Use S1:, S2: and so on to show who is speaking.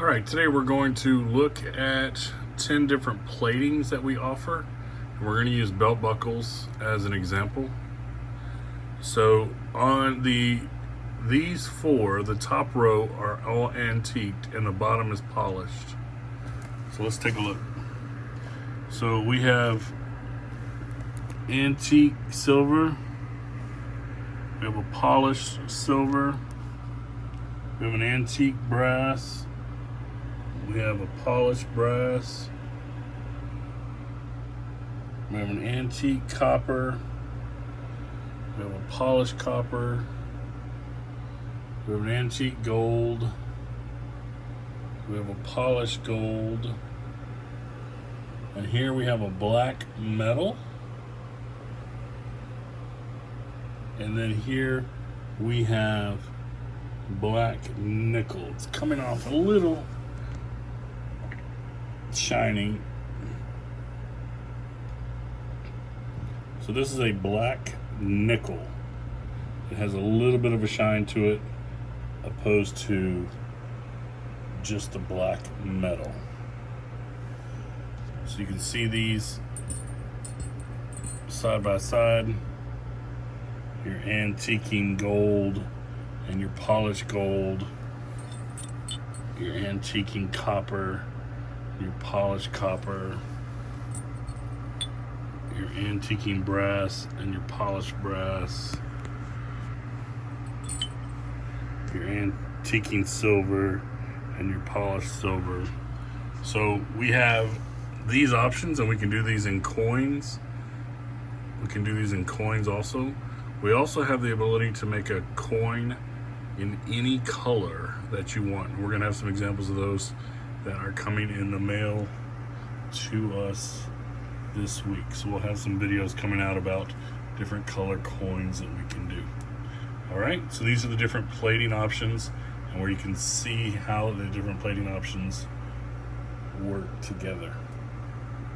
S1: All right, today we're going to look at 10 different platings that we offer. And we're going to use belt buckles as an example. So on these four, the top row are all antiqued and the bottom is polished. So let's take a look. So we have antique silver, we have a polished silver, we have an antique brass, we have a polished brass, we have an antique copper, we have a polished copper, we have an antique gold, we have a polished gold, and here we have a black metal, and then here we have black nickel. It's coming off a little shiny. So this is a black nickel. It has a little bit of a shine to it opposed to just the black metal. So you can see these side by side, your antiquing gold and your polished gold, your antiquing copper, your polished copper, your antiquing brass and your polished brass, your antiquing silver and your polished silver. So we have these options, and we can do these in coins. We can do these in coins also. We also have the ability to make a coin in any color that you want. We're gonna have some examples of those that are coming in the mail to us this week. So we'll have some videos coming out about different color coins that we can do. All right, so these are the different plating options and where you can see how the different plating options work together.